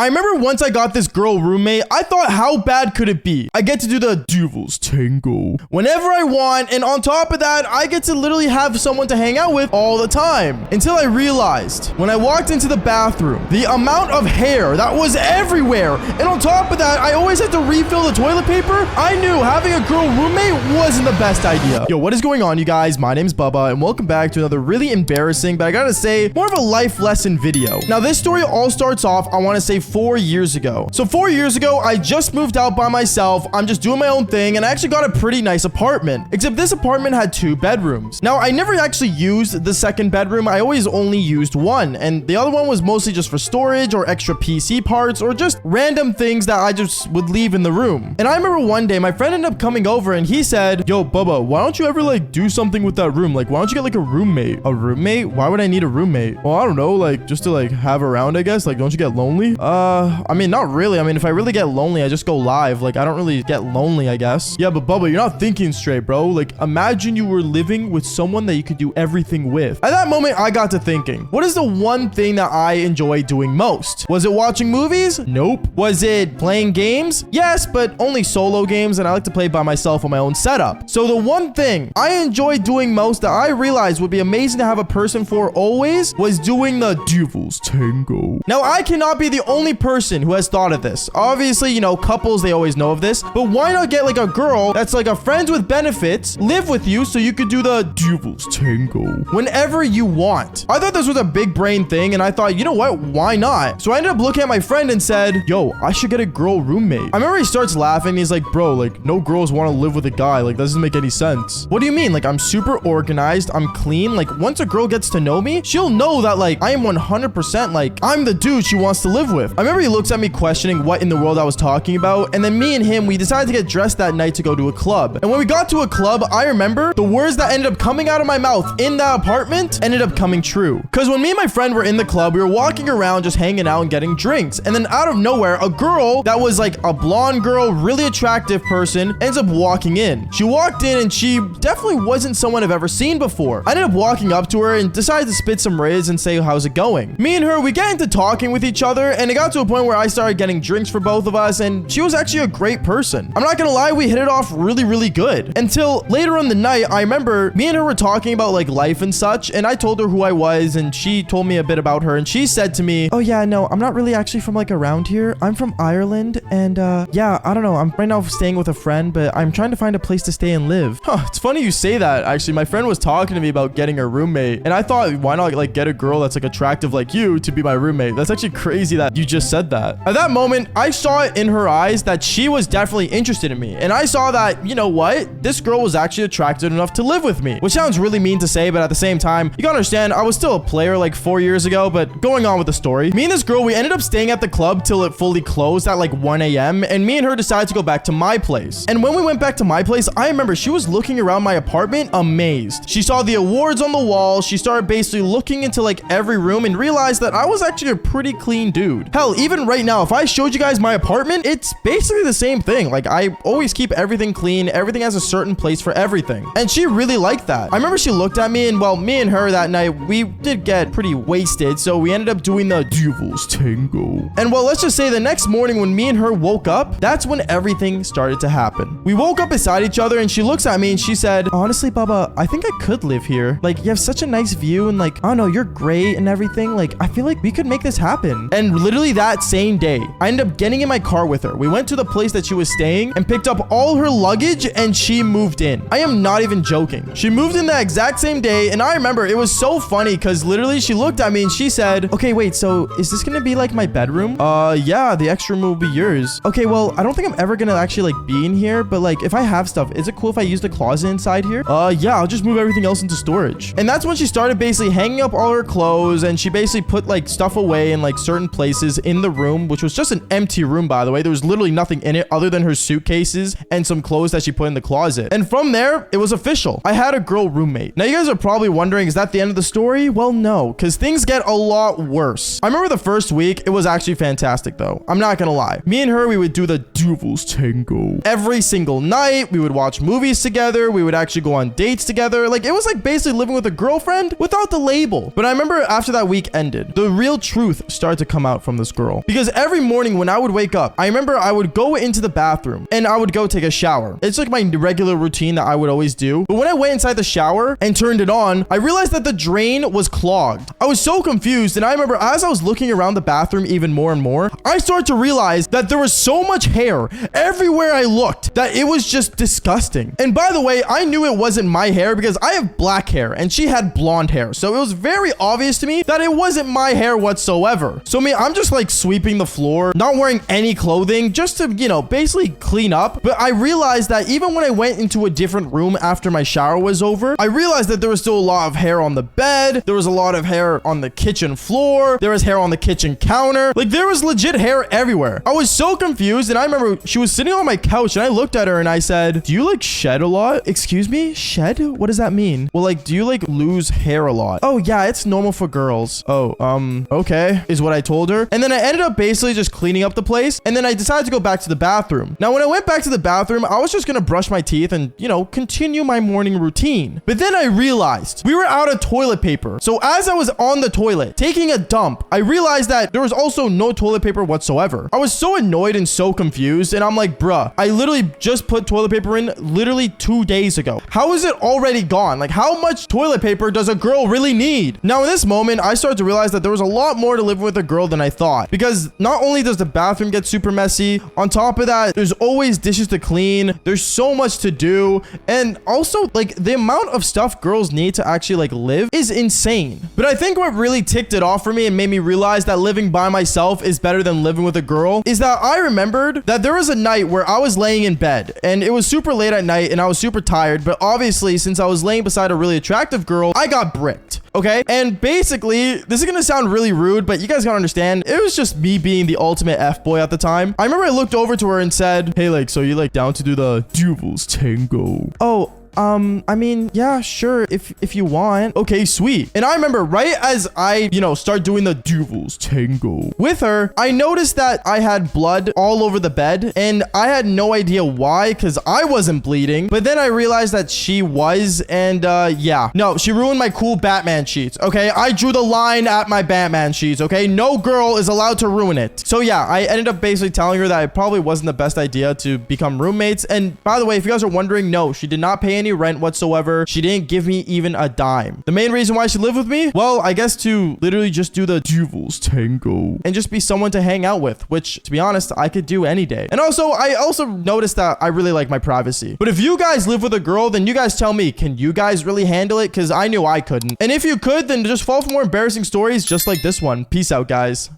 I remember once I got this girl roommate, I thought, how bad could it be? I get to do the Devil's Tango whenever I want, and on top of that, I get to literally have someone to hang out with all the time. Until I realized, when I walked into the bathroom, the amount of hair that was everywhere, and on top of that, I always had to refill the toilet paper. I knew having a girl roommate wasn't the best idea. Yo, what is going on, you guys? My name's Bubba, and welcome back to another really embarrassing, but I gotta say, more of a life lesson video. Now, this story all starts off, I want to say 4 years ago. So 4 years ago, I just moved out by myself. I'm just doing my own thing, and I actually got a pretty nice apartment, except this apartment had 2 bedrooms. Now, I never actually used the second bedroom. I always only used one, and the other one was mostly just for storage or extra PC parts or just random things that I just would leave in the room. And I remember one day, my friend ended up coming over, and he said, yo, Bubba, why don't you ever like do something with that room? Like, why don't you get like a roommate? A roommate? Why would I need a roommate? Well, I don't know, like just to like have around, I guess. Like, don't you get lonely? I mean, not really. I mean, if I really get lonely, I just go live. Like, I don't really get lonely, I guess. Yeah, but Bubba, you're not thinking straight, bro. Like, imagine you were living with someone that you could do everything with. At that moment, I got to thinking, what is the one thing that I enjoy doing most? Was it watching movies? Nope. Was it playing games? Yes, but only solo games, and I like to play by myself on my own setup. So the one thing I enjoy doing most that I realized would be amazing to have a person for always was doing the Devil's Tango. Now, I cannot be the only person who has thought of this. Obviously, you know, couples, they always know of this, but why not get like a girl that's like a friends with benefits, live with you so you could do the Devil's Tango whenever you want? I thought this was a big brain thing, and I thought, you know what, why not? So I ended up looking at my friend and said, yo, I should get a girl roommate. I remember he starts laughing. He's like, bro, like no girls want to live with a guy. Like, that doesn't make any sense. What do you mean? Like, I'm super organized, I'm clean. Like, once a girl gets to know me, she'll know that like I am 100% like I'm the dude she wants to live with. I remember he looks at me questioning what in the world I was talking about, and then me and him, we decided to get dressed that night to go to a club. And when we got to a club, I remember the words that ended up coming out of my mouth in that apartment ended up coming true. Because when me and my friend were in the club, we were walking around just hanging out and getting drinks, and then out of nowhere, a girl that was like a blonde girl, really attractive person, ends up walking in. She walked in, and she definitely wasn't someone I've ever seen before. I ended up walking up to her and decided to spit some riz and say, how's it going? Me and her, we get into talking with each other, and it got to a point where I started getting drinks for both of us, and she was actually a great person. I'm not gonna lie, we hit it off really, really good. Until later on the night, I remember me and her were talking about like life and such, and I told her who I was, and she told me a bit about her, and she said to me, oh yeah, no, I'm not really actually from like around here. I'm from Ireland, and yeah, I don't know. I'm right now staying with a friend, but I'm trying to find a place to stay and live. Huh, it's funny you say that. Actually, my friend was talking to me about getting a roommate, and I thought, why not like get a girl that's like attractive like you to be my roommate? That's actually crazy that you just said that. At that moment, I saw it in her eyes that she was definitely interested in me, and I saw that, you know what, this girl was actually attractive enough to live with me, which sounds really mean to say, but at the same time, you gotta understand, I was still a player like 4 years ago. But going on with the story, me and this girl, we ended up staying at the club till it fully closed at like 1 a.m. and me and her decided to go back to my place. And when we went back to my place, I remember she was looking around my apartment amazed. She saw the awards on the wall. She started basically looking into like every room and realized that I was actually a pretty clean dude. Hell, even right now, if I showed you guys my apartment, it's basically the same thing. Like, I always keep everything clean. Everything has a certain place for everything. And she really liked that. I remember she looked at me, and well, me and her that night, we did get pretty wasted, so we ended up doing the Devil's Tango. And well, let's just say the next morning when me and her woke up, that's when everything started to happen. We woke up beside each other, and she looks at me and she said, honestly, Bubba, I think I could live here. Like, you have such a nice view, and like, I don't know, you're great and everything. Like, I feel like we could make this happen. And literally that same day, I ended up getting in my car with her. We went to the place that she was staying and picked up all her luggage, and she moved in. I am not even joking. She moved in that exact same day, and I remember it was so funny because literally she looked at me and she said, okay, wait, so is this gonna be like my bedroom? Yeah, the extra room will be yours. Okay, well, I don't think I'm ever gonna actually like be in here, but like if I have stuff, is it cool if I use the closet inside here? Yeah, I'll just move everything else into storage. And that's when she started basically hanging up all her clothes, and she basically put like stuff away in like certain places in the room, which was just an empty room, by the way. There was literally nothing in it other than her suitcases and some clothes that she put in the closet. And from there, it was official. I had a girl roommate. Now you guys are probably wondering, is that the end of the story? Well, no, because things get a lot worse. I remember the first week, it was actually fantastic though. I'm not gonna lie. Me and her, we would do the Devil's Tango every single night. We would watch movies together. We would actually go on dates together. Like, it was like basically living with a girlfriend without the label. But I remember after that week ended, the real truth started to come out from the this girl. Because every morning when I would wake up, I remember I would go into the bathroom and I would go take a shower. It's like my regular routine that I would always do. But when I went inside the shower and turned it on, I realized that the drain was clogged. I was so confused. And I remember as I was looking around the bathroom even more and more, I started to realize that there was so much hair everywhere I looked that it was just disgusting. And by the way, I knew it wasn't my hair because I have black hair and she had blonde hair. So it was very obvious to me that it wasn't my hair whatsoever. So I'm just like sweeping the floor, not wearing any clothing, just to, basically clean up. But I realized that even when I went into a different room after my shower was over, I realized that there was still a lot of hair on the bed. There was a lot of hair on the kitchen floor. There was hair on the kitchen counter. Like there was legit hair everywhere. I was so confused. And I remember she was sitting on my couch and I looked at her and I said, do you like shed a lot? Excuse me? Shed? What does that mean? Well, like, do you like lose hair a lot? Oh yeah, it's normal for girls. Oh, okay, is what I told her. And then I ended up basically just cleaning up the place. And then I decided to go back to the bathroom. Now, when I went back to the bathroom, I was just gonna brush my teeth and, continue my morning routine. But then I realized we were out of toilet paper. So as I was on the toilet taking a dump, I realized that there was also no toilet paper whatsoever. I was so annoyed and so confused. And I'm like, bruh, I literally just put toilet paper in literally 2 days ago. How is it already gone? Like, how much toilet paper does a girl really need? Now, in this moment, I started to realize that there was a lot more to living with a girl than I thought. Because not only does the bathroom get super messy, on top of that, there's always dishes to clean. There's so much to do. And also, like, the amount of stuff girls need to actually, like, live is insane. But I think what really ticked it off for me and made me realize that living by myself is better than living with a girl is that I remembered that there was a night where I was laying in bed and it was super late at night and I was super tired. But obviously, since I was laying beside a really attractive girl, I got bricked. Okay. And basically, this is going to sound really rude, but you guys gotta understand, it was just me being the ultimate F-boy at the time. I remember I looked over to her and said, hey, like, so you like down to do the Devil's Tango? Oh, I mean, yeah, sure, if you want. Okay, sweet. And I remember right as I, start doing the Devil's Tango with her, I noticed that I had blood all over the bed and I had no idea why because I wasn't bleeding. But then I realized that she was, and yeah. No, she ruined my cool Batman sheets, okay? I drew the line at my Batman sheets, okay? No girl is allowed to ruin it. So yeah, I ended up basically telling her that it probably wasn't the best idea to become roommates. And by the way, if you guys are wondering, no, she did not pay any rent whatsoever. She didn't give me even a dime. The main reason why she lived with me, well, I guess to literally just do the Devil's Tango and just be someone to hang out with, which to be honest, I could do any day. And also, I also noticed that I really like my privacy. But if you guys live with a girl, then you guys tell me, can you guys really handle it? Because I knew I couldn't. And if you could, then just follow for more embarrassing stories just like this one. Peace out, guys.